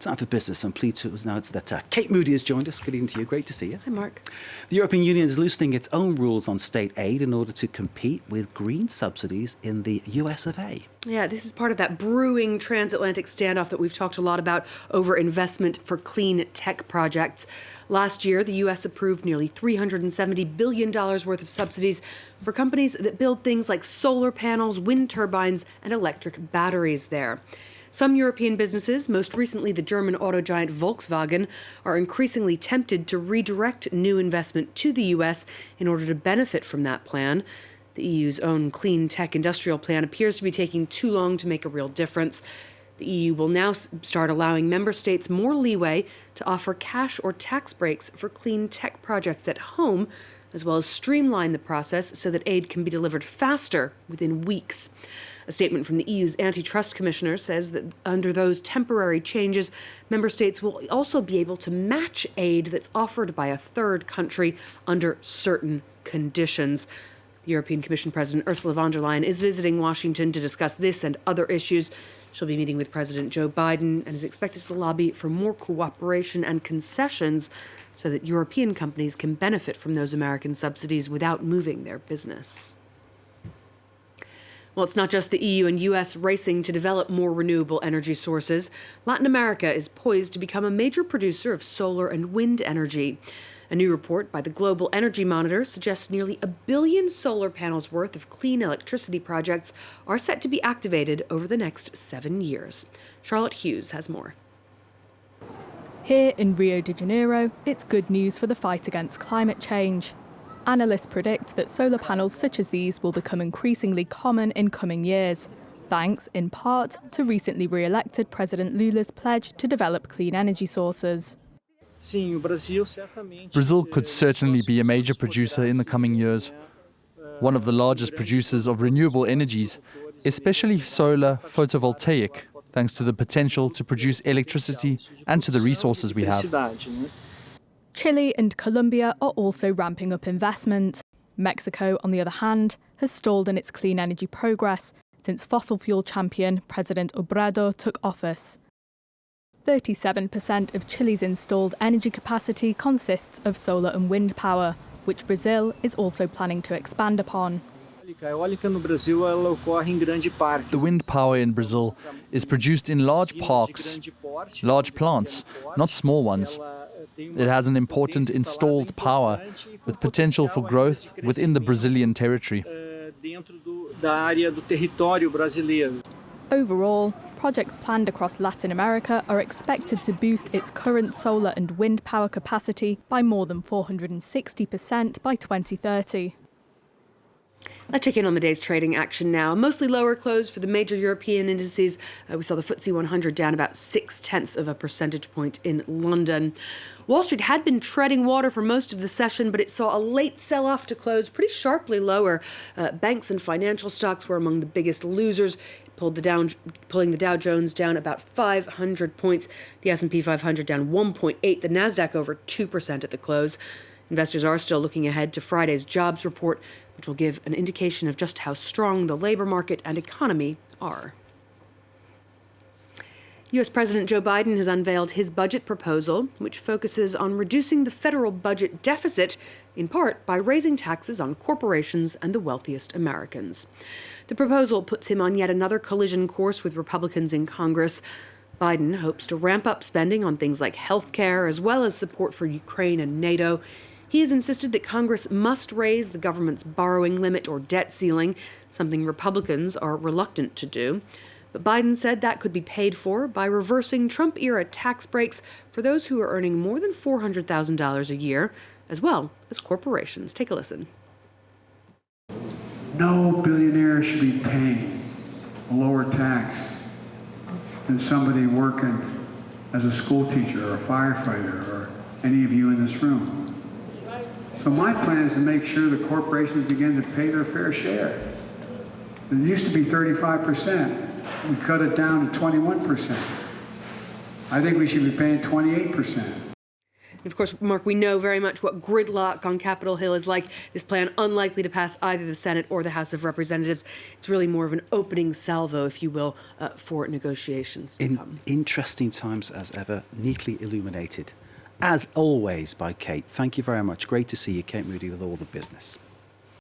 Time for business. I'm pleased to announce that Kate Moody has joined us. Good evening to you. Great to see you. Hi, Mark. The European Union is loosening its own rules on state aid in order to compete with green subsidies in the US of A. Yeah, this is part of that brewing transatlantic standoff that we've talked a lot about over investment for clean tech projects. Last year, the U.S. approved nearly $370 billion worth of subsidies for companies that build things like solar panels, wind turbines, and electric batteries there. Some European businesses, most recently the German auto giant Volkswagen, are increasingly tempted to redirect new investment to the U.S. in order to benefit from that plan. The EU's own clean tech industrial plan appears to be taking too long to make a real difference. The EU will now start allowing member states more leeway to offer cash or tax breaks for clean tech projects at home, as well as streamline the process so that aid can be delivered faster within weeks. A statement from the EU's antitrust commissioner says that under those temporary changes, member states will also be able to match aid that's offered by a third country under certain conditions. The European Commission President Ursula von der Leyen is visiting Washington to discuss this and other issues. She'll be meeting with President Joe Biden and is expected to lobby for more cooperation and concessions so that European companies can benefit from those American subsidies without moving their business. Well, it's not just the EU and US racing to develop more renewable energy sources. Latin America is poised to become a major producer of solar and wind energy. A new report by the Global Energy Monitor suggests nearly 1 billion solar panels worth of clean electricity projects are set to be activated over the next 7 years. Charlotte Hughes has more. Here in Rio de Janeiro, it's good news for the fight against climate change. Analysts predict that solar panels such as these will become increasingly common in coming years, thanks in part to recently re-elected President Lula's pledge to develop clean energy sources. Brazil could certainly be a major producer in the coming years. One of the largest producers of renewable energies, especially solar photovoltaic, thanks to the potential to produce electricity and to the resources we have. Chile and Colombia are also ramping up investment. Mexico, on the other hand, has stalled in its clean energy progress since fossil fuel champion President Obrador took office. 37% of Chile's installed energy capacity consists of solar and wind power, which Brazil is also planning to expand upon. The wind power in Brazil is produced in large parks, large plants, not small ones. It has an important installed power with potential for growth within the Brazilian territory. Overall, projects planned across Latin America are expected to boost its current solar and wind power capacity by more than 460% by 2030. Let's check in on the day's trading action now. Mostly lower close for the major European indices. We saw the FTSE 100 down about 0.6 of a percentage point in London. Wall Street had been treading water for most of the session, but it saw a late sell-off to close pretty sharply lower. Banks and financial stocks were among the biggest losers, pulling the Dow Jones down about 500 points. The S&P 500 down 1.8. The Nasdaq over 2% at the close. Investors are still looking ahead to Friday's jobs report, which will give an indication of just how strong the labor market and economy are. U.S. President Joe Biden has unveiled his budget proposal, which focuses on reducing the federal budget deficit, in part by raising taxes on corporations and the wealthiest Americans. The proposal puts him on yet another collision course with Republicans in Congress. Biden hopes to ramp up spending on things like health care, as well as support for Ukraine and NATO. He has insisted that Congress must raise the government's borrowing limit or debt ceiling, something Republicans are reluctant to do. But Biden said that could be paid for by reversing Trump-era tax breaks for those who are earning more than $400,000 a year, as well as corporations. Take a listen. No billionaire should be paying a lower tax than somebody working as a school teacher or a firefighter or any of you in this room. So my plan is to make sure the corporations begin to pay their fair share. It used to be 35%. We cut it down to 21%. I think we should be paying 28%. Of course, Mark, we know very much what gridlock on Capitol Hill is like. This plan unlikely to pass either the Senate or the House of Representatives. It's really more of an opening salvo, if you will, for negotiations to come. Interesting times as ever, neatly illuminated, as always, by Kate. Thank you very much. Great to see you, Kate Moody, with all the business.